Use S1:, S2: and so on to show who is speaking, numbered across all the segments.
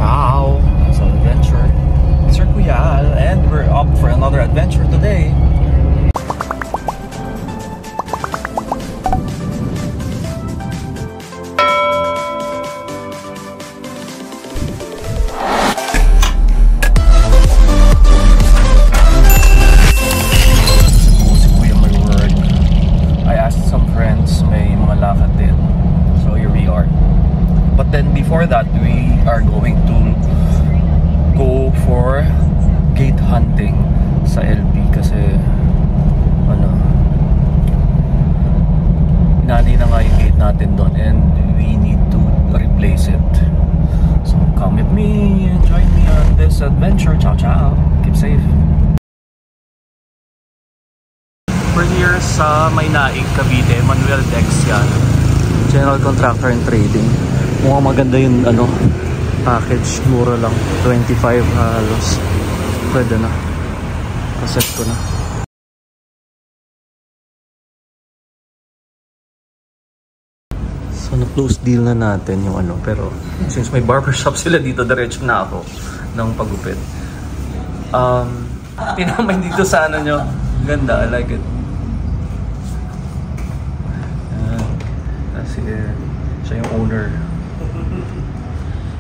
S1: ciao! It's an adventure. It's Sir Kuya Al, and we're up for another adventure today. But then before that, we are going to go for gate hunting sa LP kasi ano, inani na nga yung gate natin doon and we need to replace it. So come with me and join me on this adventure. Ciao ciao, keep safe. We're here sa Maynaig, Cavite, Manuel Dex yan. General Contractor and Trading. Mukhang maganda yung ano, package, mura lang, 25 halos. Pwede na. Kaset ko na. So na-close deal na natin yung ano, pero since may barbershop sila dito, diretso na ako ng pagupit. Tinamay dito sa ano nyo. Ganda, I like it. Kasi siya yung owner.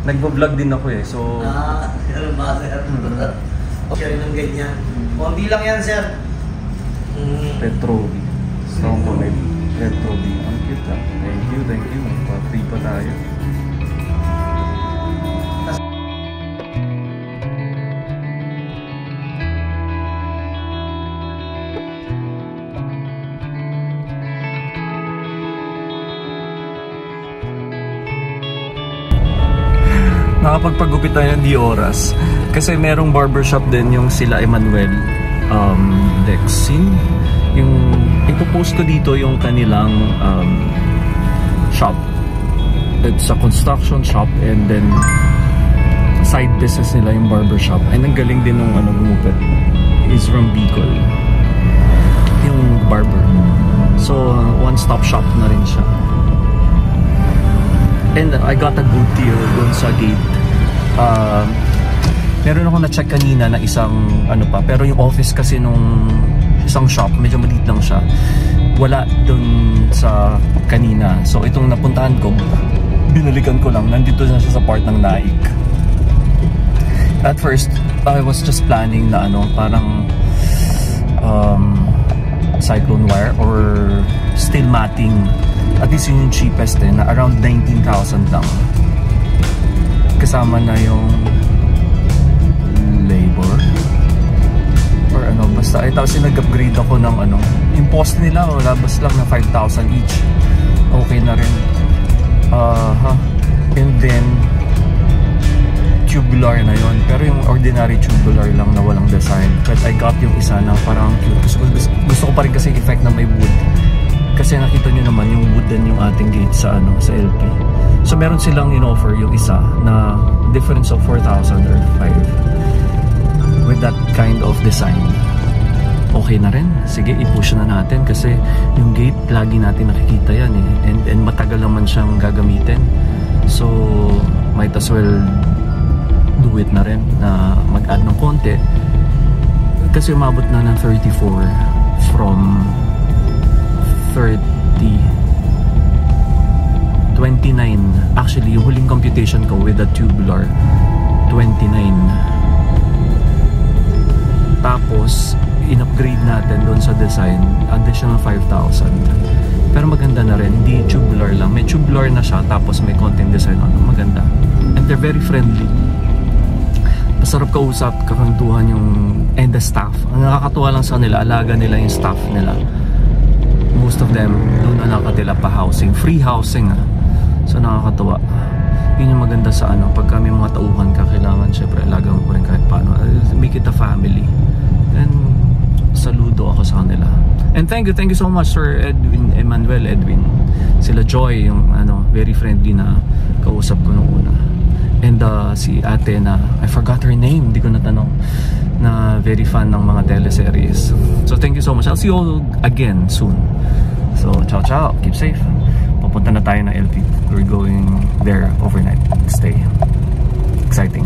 S1: Nagbo-vlog din ako eh, so...
S2: Sir ba, sir? Share ng ganyan. Konti lang yan, sir.
S1: Petrovi. Strong comment. Petrovi. Ang cute lang. Thank you, thank you. Pa-free pa tayo. Nakapagpagupit tayo ng di oras kasi merong barbershop din yung sila Emmanuel Dexin. Yung ipopost ko dito yung kanilang shop. It's a construction shop and then side business nila yung barbershop. And ang galing din ng ano gumupit is from Bicol yung barber. So one-stop shop na rin siya. And I got a good deal dun sa gate. Meron ako na-check kanina na isang ano pa, pero yung office kasi nung isang shop, medyo maliit lang siya. Wala dun sa kanina. So itong napuntahan ko, binalikan ko lang. Nandito na siya sa part ng Naik. At first, I was just planning na ano, parang cyclone wire or steel matting. At least yun yung cheapest na around 19,000 lang. Kasama na yung labor or ano, basta ay tapos nag-upgrade ako ng ano, yung post nila labas lang na 5,000 each. Okay na rin. And then tubular na yon, pero yung ordinary tubular lang na walang design. But I got yung isa na parang cute. Gusto ko pa rin kasi effect na may wood. Kasi nakita nyo naman yung wooden yung ating gate sa ano, sa LP. So meron silang in-offer yung isa na difference of 4,000 or 5 with that kind of design. Okay na rin. Sige, i-push na natin kasi yung gate lagi natin nakikita yan eh. And matagal naman siyang gagamitin. So might as well do it na rin na mag-add ng konti. Kasi umabot na ng 34 from 30 29. Actually, yung huling computation ko with the tubular 29. Tapos in-upgrade natin doon sa design, additional 5,000. Pero maganda na rin, hindi tubular lang. May tubular na siya, tapos may konting design on. Maganda. And they're very friendly. Masarap kausap, kakantuhan yung and the staff. Ang nakakatuwa lang sa nila, alaga nila yung staff nila. Most of them doon na nakatila pa housing, free housing so nakakatuwa. Yun yung maganda sa ano, pagka may mga tauhan ka, kailangan syempre alaga mo pa rin kahit paano, make it a family. And saludo ako sa kanila. And thank you so much Sir Edwin, Emmanuel Edwin, sila Joy, yung ano, very friendly na kausap ko nung una. And si ate na, I forgot her name, hindi ko natanong, na very fan ng mga teleseries. So thank you so much. I'll see you all again soon. So ciao ciao, keep safe. Papunta na tayo ng LP. We're going there overnight. Stay exciting.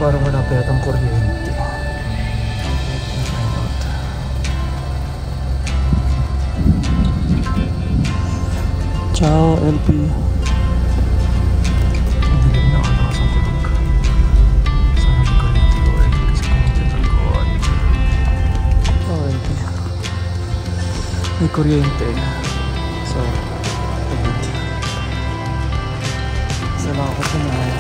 S1: parang wala pa yatang kuryente. Ciao, LP. Madilim na ako sa tulog. Sana may kuryente ko eh. Kasi kumupitan ko. Ciao, LP. May kuryente. So, sala ako sa mga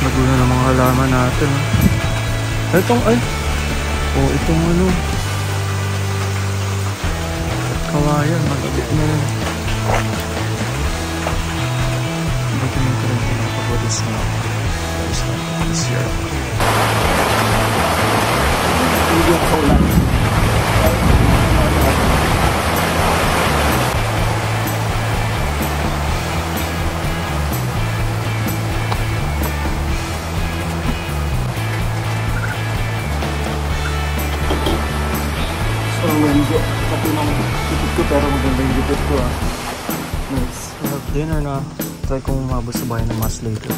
S1: Naguna ng mga halaman natin. Itong itong ano, kawayan, magabit na yan. Buti na ito rin pinakabutis na guys natin this year. Hindi ako ulan. Wenjo, pati nang tipid ko pero maganda yung tipid ko ah. Nice. We have dinner na. Try kong umabot sa bahay ng mas later.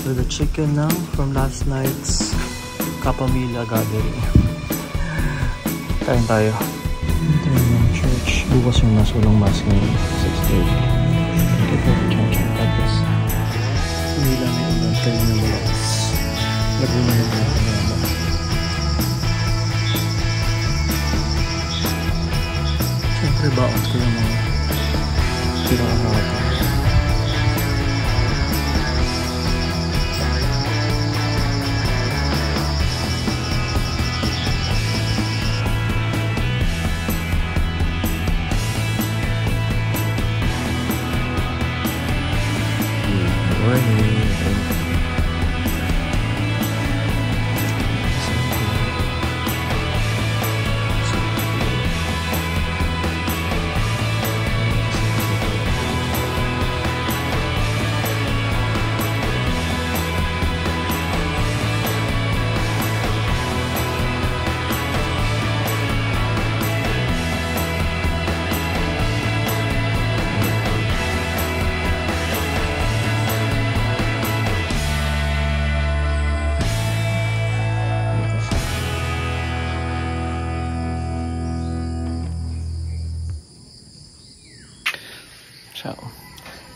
S1: With the chicken na from last night's Kapamilya gathering. Kain tayo. Tayo ng church. Bukas yung mas walang mask ngayon. 6:30. Thank you for church. God bless. Hindi lang yung ulan. Tayo yung malakas. Laguna yung mga kalaman. Siyempre baon ko yung mga pinakakata.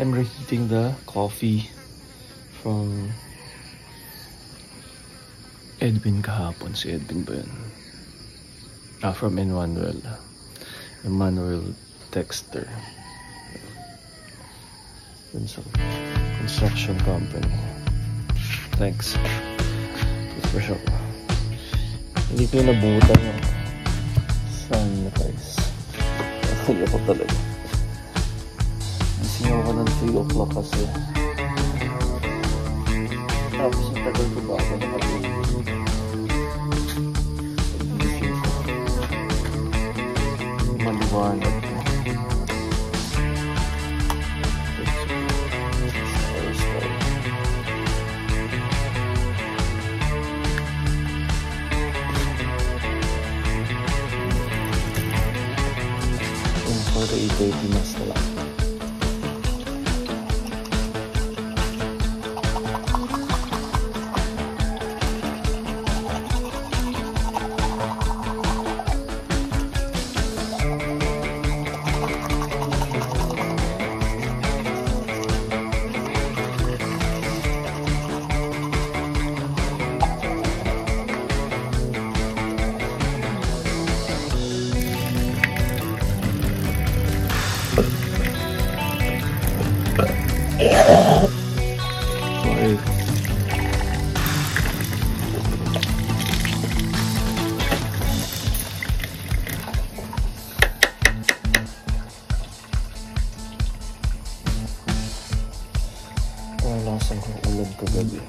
S1: I'm reheating the coffee from Edwin kahapon. Si Edwin ba yun? From Emmanuel. Emmanuel Texter. Dun sa construction company. Thanks. For sure. Hindi ko yung nabutan yung sun guys. Nakali ako talaga. Gising ako ng 3 o'clock kasi. Tapos ang tagal ko ba ako nakatulog. Gising ko. Maliwanag na. Para 8:30 mas na lang. Sorry. Lasang kong ulan kagabi.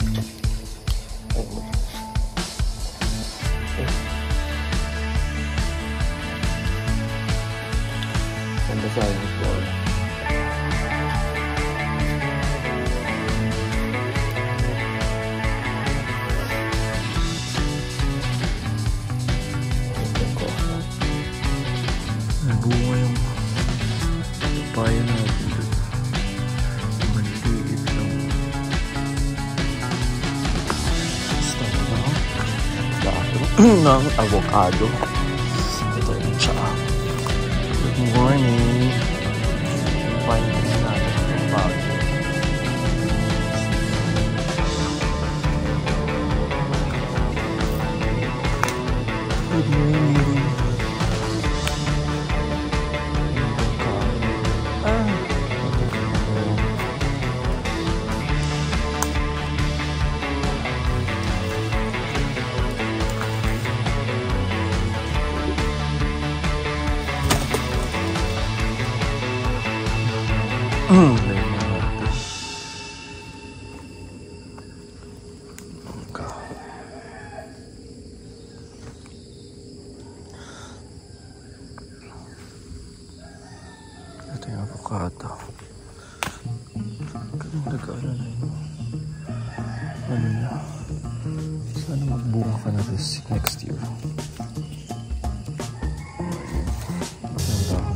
S1: Ganda sa akin ito. Bunga yung papaya natin dun. Maliit lang. Start na ng avocado. Ito yung siya. Good morning. Finding natin yung bago. Good morning. Ito yung avocado. Nag-ano na yun. Ano na? Sana magbunga ka na this next year. Maganda ako.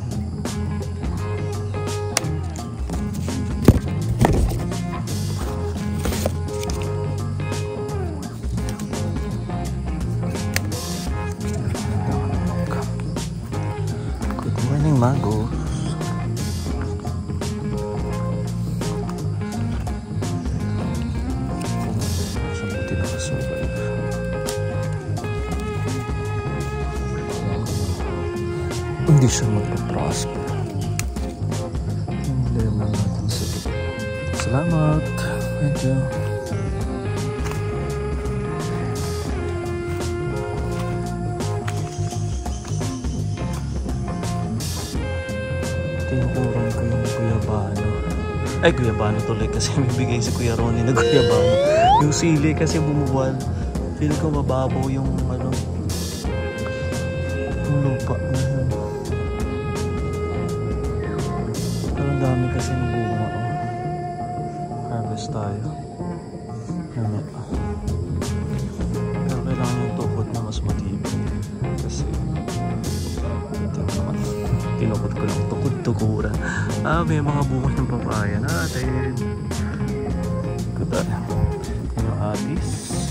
S1: Good morning, Mango. Hindi siya magpa-prosper. Hindi naman natin sa dito. Salamat. Thank you. Tinukurong ko yung guyabano. Ay, guyabano tuloy kasi may bigay si Kuya Ronnie na guyabano. Yung sili kasi bumubuan. Feel ko mababaw yung ano, yung lupa na yun. Ang dami kasi ng bunga. Harvest tayo. Ano? Pero kailangan yung tukod na mas matibay. Kasi ito naman. Tinukod ko lang tukod-tukura. May mga bunga ng papaya natin. Kuda. Yung atis.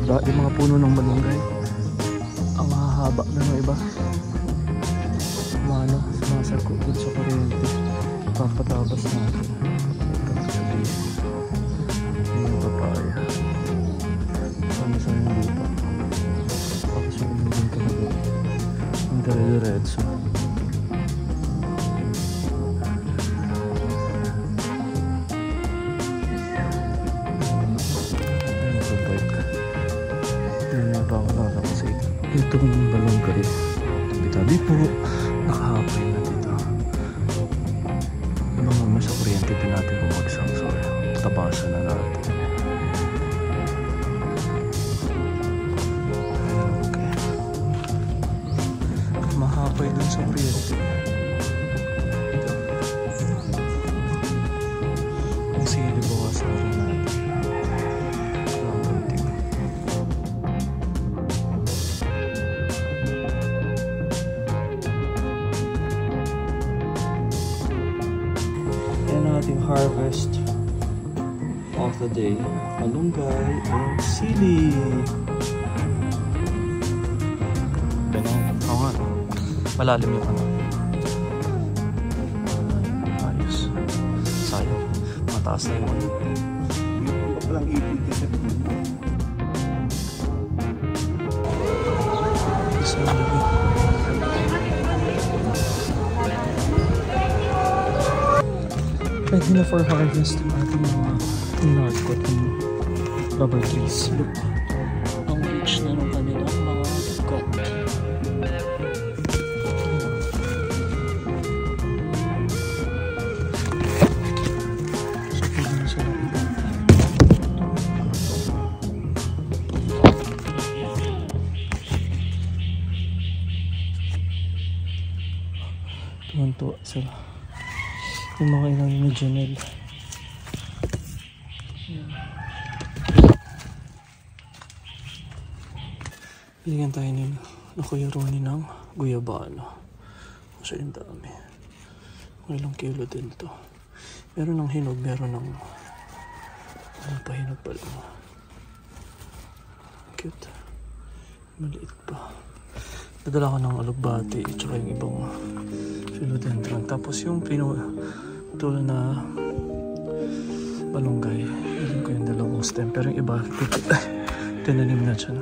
S1: Yung mga puno ng malunggay ang hahaba na ng iba, sumasagkukod sa kuryente. Papatabas natin yung papaya. Sana sa yung lupa. diretso. Itong Balonggay, tabi-tabi po, nakahapay na dito. Ibang naman sa kuryente din natin bumagsak, so tabasan na natin. Okay. Mahapay dun sa kuryente. Ito. Ang sili bawasan rin natin. Ating harvest of the day, malunggay and sili. Ganun. Oo nga. Malalim yung ano. Ayos. Sayang. Mataas na yung ano.
S3: Yung palang ipin kasi. Ready na for harvest ang ating mga narcot ng rubber trees. Look, ang rich na ng kanilang mga cut. So, pwede na sila iba. Tumantuwa sila. Yung mga ilalim ni Janelle. Binigyan tayo ni Kuya Ronnie ng guyabano. Kasi yung dami. Mga ilang kilo din to. Meron ng hinog, meron ng ano pa, hinog pa lang. Cute. Maliit pa. Dadala ko ng alugbati at saka yung ibang philodendron. Tapos yung tulad na balunggay, alam ko yung dalawang stem, pero yung iba tinanim na dyan.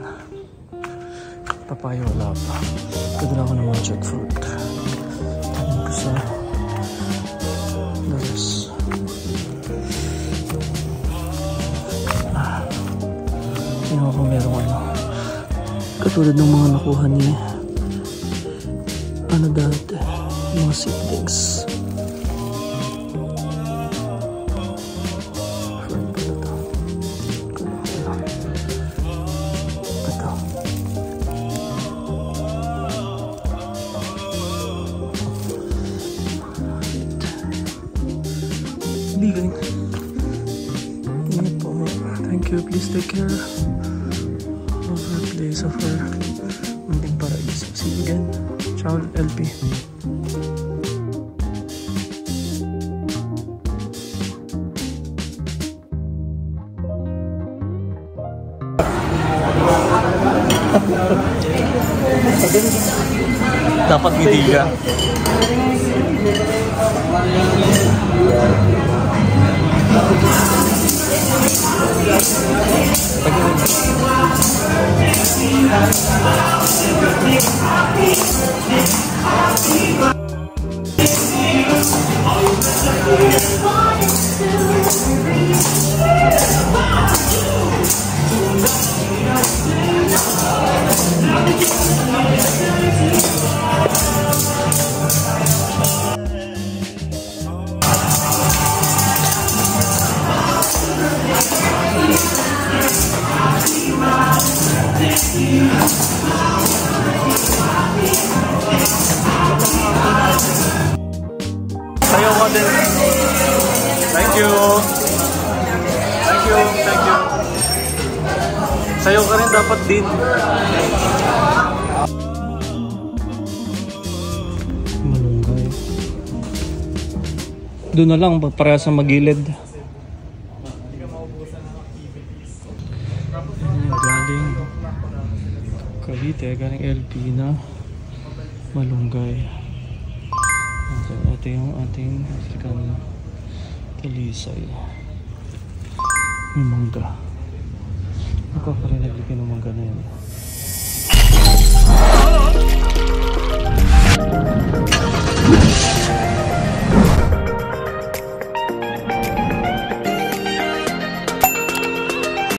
S3: Papaya wala pa. Kadala ko ng mga jackfruit. Tanim ko sa dalas. Tingnan ko merong ano katulad ng mga nakuha ni ano dati, mga seedlings. Bigay. Ingat po. Thank you. Please take care of our place, of our munting paraiso. See you again. Ciao, LP.
S1: Dapat ngiti ka. Sayaw ka din. Thank you. Thank you. Thank you. Sayaw ka rin dapat din.
S3: Malunggay. Doon na lang, para sa magilid. Galing Cavite, galing LP na malunggay. So, ito yung ating African talisay. May mangga. Ako pa rin naglagay ng mangga na yun.